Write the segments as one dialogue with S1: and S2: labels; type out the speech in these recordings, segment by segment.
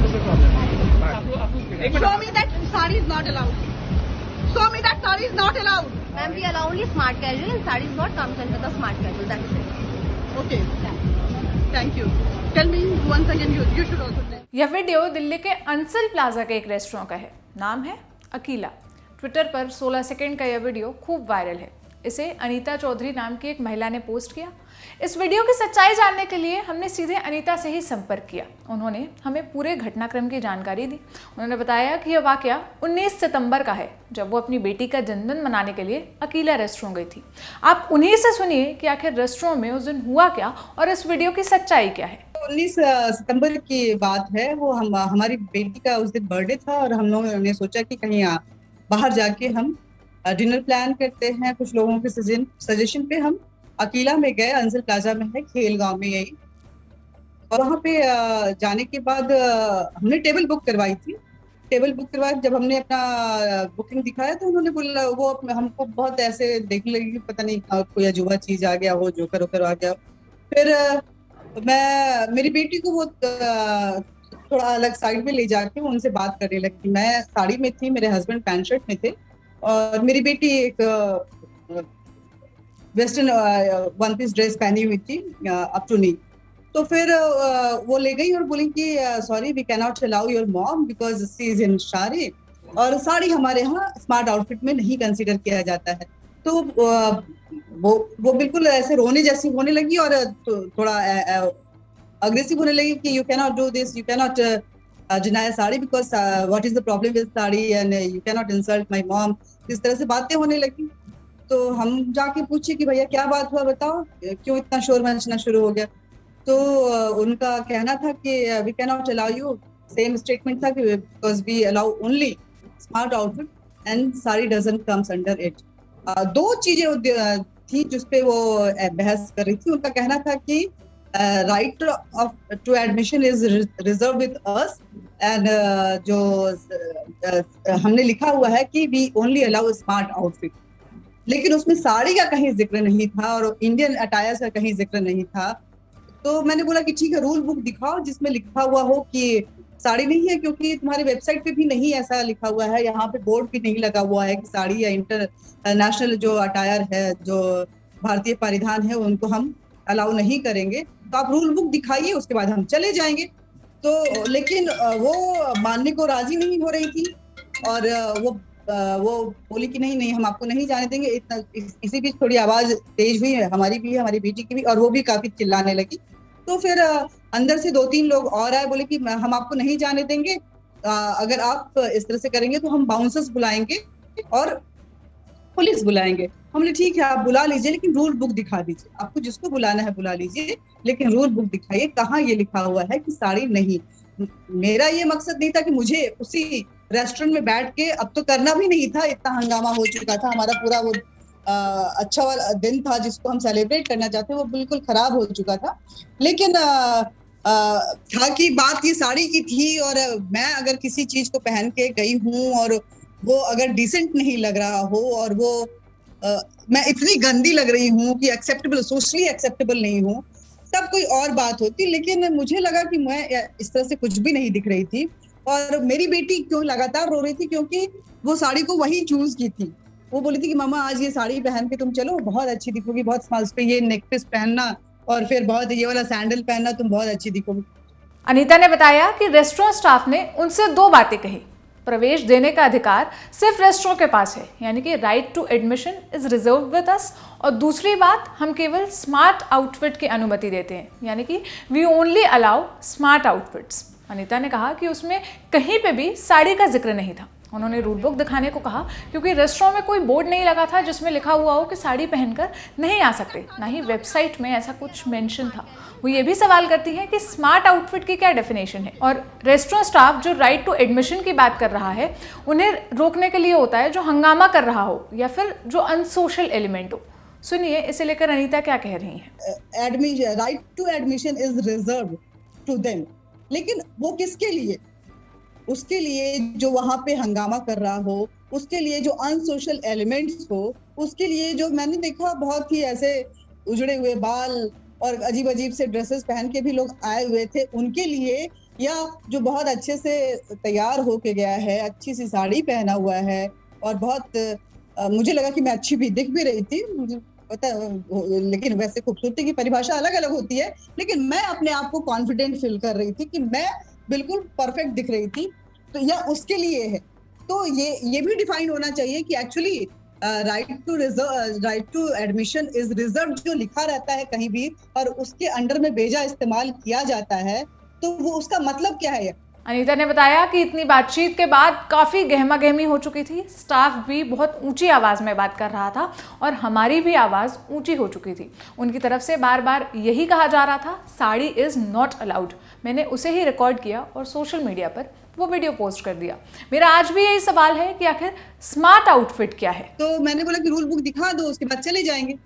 S1: Show me that sari is not allowed. Show me that sari is not allowed.
S2: Ma'am, we allow only smart casual and sari is not comes under the smart casual. That's it.
S1: Okay. Thank you. Tell me once again. You should also tell.
S3: यह video Delhi के Ansal plaza के एक restaurant का है। नाम है Akila. Twitter पर 16 second का यह वीडियो खूब वायरल है। इसे अनीता चौधरी नाम की एक महिला ने पोस्ट किया। इस वीडियो की सच्चाई जानने के लिए हमने सीधे अनीता से ही संपर्क किया। उन्होंने हमें पूरे घटनाक्रम की जानकारी दी। उन्होंने बताया कि यह वाकया 19 सितंबर का है, जब वो अपनी बेटी का जन्मदिन मनाने के लिए अकीला रेस्टोरेंट गई थी। आप उन्हीं से सुनिए कि आखिर रेस्टोरेंट में उस दिन हुआ क्या और इस वीडियो की सच्चाई क्या है।
S4: 19 सितंबर की बात है। वो हमारी बेटी का उस दिन बर्थडे था और हम लोगों ने सोचा कि कहीं बाहर जाके हम डिनर प्लान करते हैं। कुछ लोगों के सजेशन पे हम अकीला में गए। अंसल प्लाजा में है, खेल गांव में यही। और वहाँ पे जाने के बाद हमने टेबल बुक करवाई थी। टेबल बुक करवा जब हमने अपना बुकिंग दिखाया तो उन्होंने बोला, वो हमको बहुत ऐसे देखने लगी कि पता नहीं कोई अजूबा चीज आ गया हो, जोकर वोकर आ गया। फिर मेरी बेटी को वो थोड़ा अलग साइड में ले जाके उनसे बात करने लगी। मैं साड़ी में थी, मेरे हस्बैंड पैंट शर्ट में थे और मेरी बेटी एक वेस्टर्न वन पीस ड्रेस पहनी हुई थी अप टू नी। तो फिर वो ले गई और बोली कि sorry we can not allow your mom because she is in sari, और साड़ी हमारे यहाँ स्मार्ट आउटफिट में नहीं कंसीडर किया जाता है। तो वो बिल्कुल ऐसे रोने जैसी होने लगी और थोड़ा अग्रेसिव होने लगी कि you can not do this, you can not deny sari because what is the problem with sari and you can not insult my mom. इस तरह से बातें होने लगी। तो हम जाके पूछे कि भैया क्या बात हुआ, बताओ क्यों इतना शोर मचना शुरू हो गया। तो उनका कहना था कि we can not allow you, same statement था कि because we allow only smart outfit and sari doesn't comes under it. दो चीजें थी जिसपे वो बहस कर रही थी। उनका कहना था कि right of to admission is reserve with us and जो हमने लिखा हुआ है कि we only allow smart outfit, लेकिन उसमें साड़ी का कहीं जिक्र नहीं था और इंडियन अटायर्स का कहीं जिक्र नहीं था। तो मैंने बोला कि ठीक है, रूल बुक दिखाओ जिसमें लिखा हुआ हो कि साड़ी नहीं है, क्योंकि तुम्हारी वेबसाइट पे भी नहीं ऐसा लिखा हुआ है, यहाँ पे बोर्ड भी नहीं लगा हुआ है कि साड़ी या इंटरनेशनल जो अटायर है, जो भारतीय परिधान है, उनको हम अलाउ नहीं करेंगे। तो आप रूल बुक दिखाइए, उसके बाद हम चले जाएंगे। तो लेकिन वो मानने को राजी नहीं हो रही थी और वो बोली कि नहीं हम आपको नहीं जाने देंगे। इतना इसी बीच थोड़ी आवाज तेज हुई है, हमारी भी है, हमारी बेटी की भी, और वो भी काफी चिल्लाने लगी। तो फिर अंदर से 2-3 लोग और आए, बोले कि हम आपको नहीं जाने देंगे, अगर आप इस तरह से करेंगे तो हम बाउंसर्स बुलाएंगे और पुलिस बुलाएंगे। हमने ठीक है, आप बुला लीजिए, लेकिन रूल बुक दिखा दीजिए। आपको जिसको बुलाना है बुला लीजिए, लेकिन रूल बुक दिखाइए कहाँ ये लिखा हुआ है कि साड़ी नहीं। मेरा ये मकसद नहीं था कि मुझे उसी रेस्टोरेंट में बैठ के, अब तो करना भी नहीं था, इतना हंगामा हो चुका था। हमारा पूरा वो अच्छा वाला दिन था जिसको हम सेलिब्रेट करना चाहते हैं, वो बिल्कुल खराब हो चुका था। लेकिन था कि बात ये साड़ी की थी और मैं अगर किसी चीज को पहन के गई हूँ और वो अगर डिसेंट नहीं लग रहा हो और वो मैं इतनी गंदी लग रही हूँ कि एक्सेप्टेबल, सोशली एक्सेप्टेबल नहीं हूँ, तब कोई और बात होती। लेकिन मुझे लगा कि मैं इस तरह से कुछ भी नहीं दिख रही थी। और मेरी बेटी क्यों लगातार रो रही थी, क्योंकि वो साड़ी को वही चूज की थी। वो बोली थी कि मामा आज ये साड़ी पहन के तुम चलो, बहुत अच्छी दिखोगी, बहुत स्मार्ट पे ये नेक पीस पहनना और फिर बहुत ये वाला सैंडल पहनना, तुम बहुत अच्छी दिखोगी।
S3: अनीता ने बताया कि रेस्टोरेंट स्टाफ ने उनसे 2 बातें कही। प्रवेश देने का अधिकार सिर्फ रेस्टोरेंट के पास है, यानी कि right to admission is reserve with us, और दूसरी बात, हम केवल स्मार्ट आउटफिट की अनुमति देते हैं, यानी कि we only allow smart outfits. Anita ने कहा कि उसमें कहीं पे भी साड़ी का जिक्र नहीं था। उन्होंने रूल बुक दिखाने को कहा क्योंकि रेस्टोरेंट में कोई बोर्ड नहीं लगा था जिसमें लिखा हुआ हो कि साड़ी पहनकर नहीं आ सकते, ना ही वेबसाइट में ऐसा कुछ मेंशन था। वो ये भी सवाल करती है कि स्मार्ट आउटफिट की क्या डेफिनेशन है, और रेस्टोरेंट स्टाफ जो राइट टू एडमिशन की बात कर रहा है, उन्हें रोकने के लिए होता है जो हंगामा कर रहा हो या फिर जो अनसोशल एलिमेंट हो। सुनिए इसे लेकर अनीता क्या कह रही हैं।
S4: Right to admission is reserve to them, लेकिन वो किसके लिए? उसके लिए जो वहां पे हंगामा कर रहा हो, उसके लिए जो अनसोशल एलिमेंट्स हो, उसके लिए जो मैंने देखा बहुत ही ऐसे उजड़े हुए बाल और अजीब अजीब से ड्रेसेस पहन के भी लोग आए हुए थे, उनके लिए या जो बहुत अच्छे से तैयार होके गया है, अच्छी सी साड़ी पहना हुआ है और बहुत मुझे लगा कि मैं अच्छी भी दिख भी रही थी, मुझे पता, लेकिन वैसे खूबसूरती की परिभाषा अलग अलग होती है, लेकिन मैं अपने आप को कॉन्फिडेंट फील कर रही थी कि मैं बिल्कुल परफेक्ट दिख रही थी। तो यह उसके लिए है। तो ये भी डिफाइन होना चाहिए कि actually right to admission is reserve जो लिखा रहता है कहीं भी और उसके अंडर में बेजा इस्तेमाल किया जाता है, तो वो उसका मतलब क्या है।
S3: अनीता ने बताया कि इतनी बातचीत के बाद काफ़ी गहमा गहमी हो चुकी थी, स्टाफ भी बहुत ऊंची आवाज़ में बात कर रहा था और हमारी भी आवाज़ ऊंची हो चुकी थी। उनकी तरफ से बार बार यही कहा जा रहा था, साड़ी इज़ नॉट अलाउड। मैंने उसे ही रिकॉर्ड किया और सोशल मीडिया पर वो वीडियो पोस्ट कर दिया। मेरा आज भी यही सवाल है कि आखिर स्मार्ट आउटफिट क्या है।
S4: तो मैंने बोला कि रूल बुक दिखा दो, उसके बाद चले जाएंगे।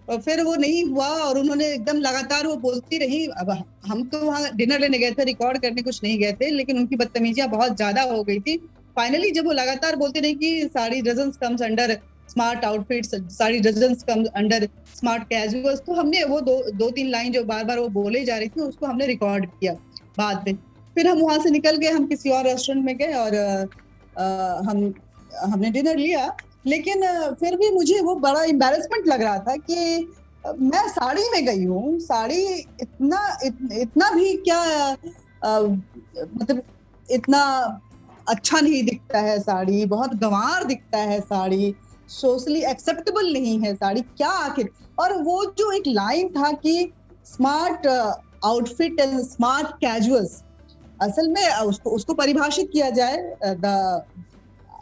S4: और फिर वो नहीं हुआ और उन्होंने एकदम लगातार वो बोलती रही। अब हम तो वहाँ डिनर लेने गए थे, रिकॉर्ड करने कुछ नहीं गए थे, लेकिन उनकी बदतमीजियां बहुत ज्यादा हो गई थी। फाइनली जब वो लगातार बोलती रही कि sari doesn't comes under smart outfits, sari doesn't comes under smart casuals, तो हमने वो दो तीन लाइन जो बार बार वो बोले जा रही थी उसको हमने रिकॉर्ड किया बाद में। फिर हम वहां से निकल गए, हम किसी और रेस्टोरेंट में गए और हमने डिनर लिया। लेकिन फिर भी मुझे वो बड़ा एम्बैरेसमेंट लग रहा था कि मैं साड़ी में गई हूँ, साड़ी इतना भी क्या मतलब इतना अच्छा नहीं दिखता है, साड़ी बहुत गंवार दिखता है, साड़ी सोशली एक्सेप्टेबल नहीं है साड़ी, क्या आखिर। और वो जो एक लाइन था कि smart outfit and smart casuals, असल में उसको परिभाषित किया जाए,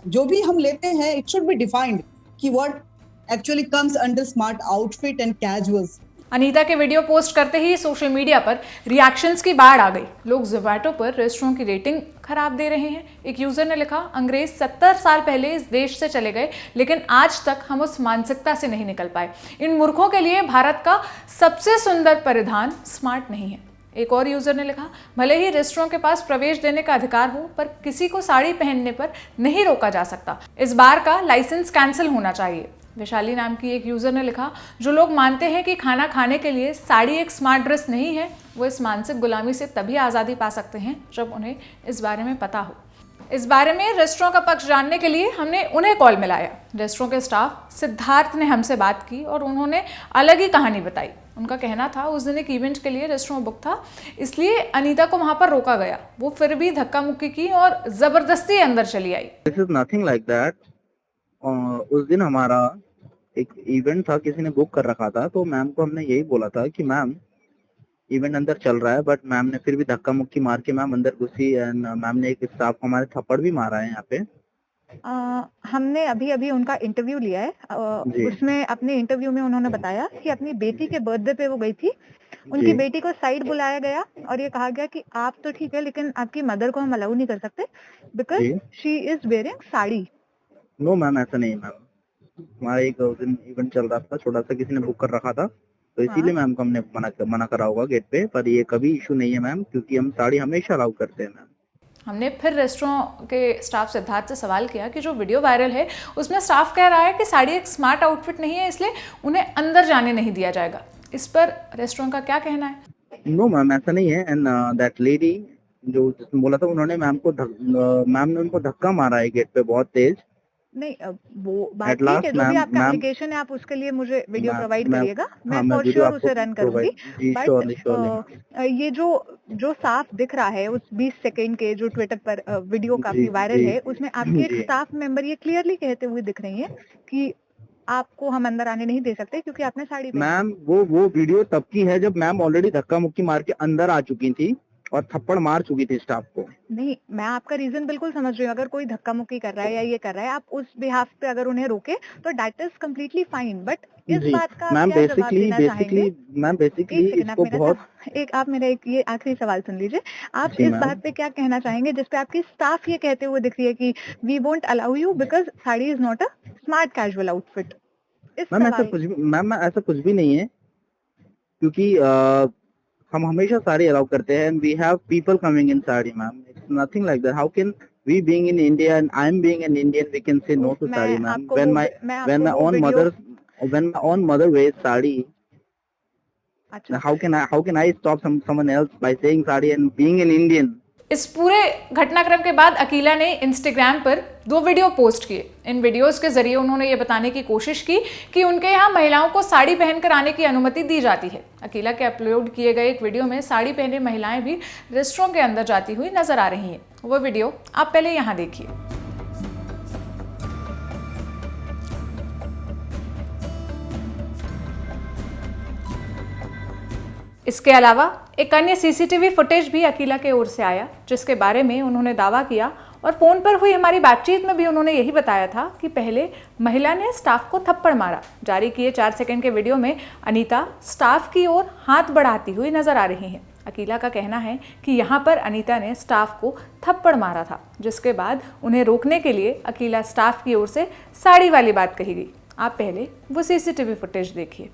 S4: जो भी हम लेते हैं इट शुड बी डिफाइंड कि what actually comes under smart outfit and casuals.
S3: Anita के वीडियो पोस्ट करते ही सोशल मीडिया पर रिएक्शंस की बाढ़ आ गई। लोग ज़ोमैटो पर रेस्टोरेंट की रेटिंग खराब दे रहे हैं। एक यूजर ने लिखा, अंग्रेज 70 साल पहले इस देश से चले गए, लेकिन आज तक हम उस मानसिकता से नहीं निकल पाए। इन मूर्खों के लिए भारत का सबसे सुंदर परिधान स्मार्ट नहीं है। एक और यूजर ने लिखा, भले ही रेस्टोरेंट के पास प्रवेश देने का अधिकार हो, पर किसी को साड़ी पहनने पर नहीं रोका जा सकता। इस बार का लाइसेंस कैंसिल होना चाहिए। वैशाली नाम की एक यूजर ने लिखा, जो लोग मानते हैं कि खाना खाने के लिए साड़ी एक स्मार्ट ड्रेस नहीं है, वो इस मानसिक गुलामी से तभी आज़ादी पा सकते हैं जब उन्हें इस बारे में पता हो। इस बारे में रेस्टोरेंट का पक्ष जानने के लिए हमने उन्हें कॉल मिलाया। रेस्टोरेंट के स्टाफ सिद्धार्थ ने हमसे बात की और उन्होंने अलग ही कहानी बताई। उनका कहना था, उस दिन एक इवेंट के लिए रेस्टोरेंट बुक था, इसलिए अनीता को वहां पर रोका गया। वो फिर भी धक्का मुक्की की और जबरदस्ती अंदर चली आई।
S5: This is nothing like that. उस दिन हमारा एक इवेंट था, किसी ने बुक कर रखा था, तो मैम को हमने यही बोला था कि मैम इवेंट अंदर चल रहा है, बट मैम ने फिर भी धक्का मुक्की मार के मैम अंदर घुसी एंड मैम ने एक स्टाफ को हमारे थप्पड़ भी मारा है यहाँ पे।
S6: हमने अभी उनका इंटरव्यू लिया है। उसमें अपने इंटरव्यू में उन्होंने बताया कि अपनी बेटी के बर्थडे पे वो गई थी। उनकी बेटी को साइड बुलाया गया और ये कहा गया कि आप तो ठीक है, लेकिन आपकी मदर को हम अलाउ नहीं कर सकते because she is wearing sari.
S5: No ma'am, ऐसा नहीं मैम। हमारा एक इवेंट चल रहा था, छोटा सा, किसी ने बुक कर रखा था, तो इसीलिए मैम को हमने मना करा होगा गेट पे, पर ये कभी इशू नहीं है मैम, क्योंकि हम साड़ी हमेशा अलाउ करते हैं मैम।
S3: हमने फिर रेस्टोरेंट के स्टाफ सिद्धार्थ से सवाल किया कि जो वीडियो वायरल है उसमें स्टाफ कह रहा है कि साड़ी एक स्मार्ट आउटफिट नहीं है, इसलिए उन्हें अंदर जाने नहीं दिया जाएगा। इस पर रेस्टोरेंट का क्या कहना है?
S5: नो मैम, ऐसा नहीं है। एंड दैट लेडी जो जिसने बोला था, उन्होंने मैम ने उनको धक्का मारा है गेट पे बहुत तेज।
S6: नहीं, वो बात ठीक है, जो भी आपका एप्लीकेशन है आप उसके लिए मुझे वीडियो प्रोवाइड करिएगा, मैं फॉर श्योर उसे रन करूंगी। बट ये जो साफ दिख रहा है उस 20 सेकंड के जो ट्विटर पर वीडियो काफी वायरल है, उसमें आपकी एक स्टाफ मेंबर ये क्लियरली कहते हुए दिख रही है कि आपको हम अंदर आने नहीं दे सकते क्योंकि आपने साड़ी पहनी।
S5: मैम वो वीडियो तब की है जब मैम ऑलरेडी धक्का मुक्की मार के अंदर आ चुकी थी और थप्पड़ मार चुकी थी स्टाफ को।
S6: नहीं, मैं आपका रीजन बिल्कुल समझ रही हूँ। अगर कोई धक्का मुक्की कर रहा है या ये कर रहा है, आप उस बिहाफ पे अगर उन्हें रोके तो that is completely fine. But इस बात का
S5: मैम
S6: क्या जवाब देना चाहेंगे?
S5: इसको बहुत
S6: आप मेरा एक ये आखिरी सवाल सुन लीजिए। आप इस बात पे क्या कहना चाहेंगे जिसपे आपकी स्टाफ ये कहते हुए दिख रही है कि we won't allow you because sari is not a smart casual outfit?
S5: Ma'am ऐसा कुछ भी नहीं है, क्योंकि हम हमेशा साड़ी अलाउ करते हैं and we have people coming in sari ma'am. It's nothing like that. How can we being in India and I'm being an Indian we can say no to sari ma'am? When my own mother wears sari, how can I stop someone else by saying sari and being an Indian?
S3: इस पूरे घटनाक्रम के बाद अकीला ने Instagram पर 2 video post किए। इन videos के जरिए उन्होंने ये बताने की कोशिश की कि उनके यहाँ महिलाओं को साड़ी पहनकर आने की अनुमति दी जाती है। अकीला के अपलोड किए गए एक वीडियो में साड़ी पहने महिलाएं भी रेस्टोरेंट के अंदर जाती हुई नजर आ रही हैं। वो वीडियो आप पहले यहाँ देखिए। इसके अलावा एक अन्य सीसीटीवी फुटेज भी अकीला के ओर से आया, जिसके बारे में उन्होंने दावा किया और फोन पर हुई हमारी बातचीत में भी उन्होंने यही बताया था कि पहले महिला ने स्टाफ को थप्पड़ मारा। जारी किए 4 सेकंड के वीडियो में अनीता स्टाफ की ओर हाथ बढ़ाती हुई नजर आ रही हैं। अकीला का कहना है कि यहाँ पर अनीता ने स्टाफ को थप्पड़ मारा था, जिसके बाद उन्हें रोकने के लिए अकीला स्टाफ की ओर से साड़ी वाली बात कही गई। आप पहले वो सीसीटीवी फुटेज देखिए।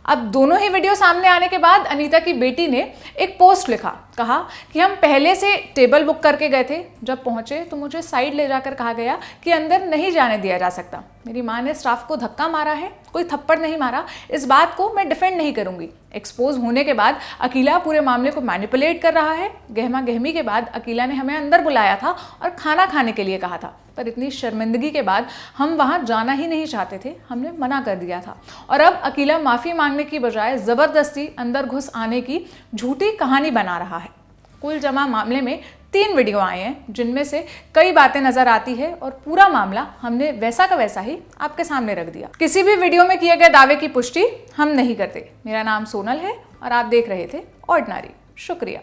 S3: अब दोनों ही वीडियो सामने आने के बाद अनीता की बेटी ने एक पोस्ट लिखा, कहा कि हम पहले से टेबल बुक करके गए थे, जब पहुंचे तो मुझे साइड ले जाकर कहा गया कि अंदर नहीं जाने दिया जा सकता। मेरी माँ ने स्टाफ को धक्का मारा है, कोई थप्पड़ नहीं मारा। इस बात को मैं डिफेंड नहीं करूंगी। एक्सपोज होने के बाद अकीला पूरे मामले को मैनिपुलेट कर रहा है। गहमा गहमी के बाद अकीला ने हमें अंदर बुलाया था और खाना खाने के लिए कहा था, पर इतनी शर्मिंदगी के बाद हम वहां जाना ही नहीं चाहते थे, हमने मना कर दिया था। और अब अकीला माफ़ी मांगने की बजाय ज़बरदस्ती अंदर घुस आने की झूठी कहानी बना रहा है। कुल जमा मामले में 3 वीडियो आए हैं, जिनमें से कई बातें नजर आती है और पूरा मामला हमने वैसा का वैसा ही आपके सामने रख दिया। किसी भी वीडियो में किए गए दावे की पुष्टि हम नहीं करते। मेरा नाम सोनल है और आप देख रहे थे ऑर्डिनरी। शुक्रिया।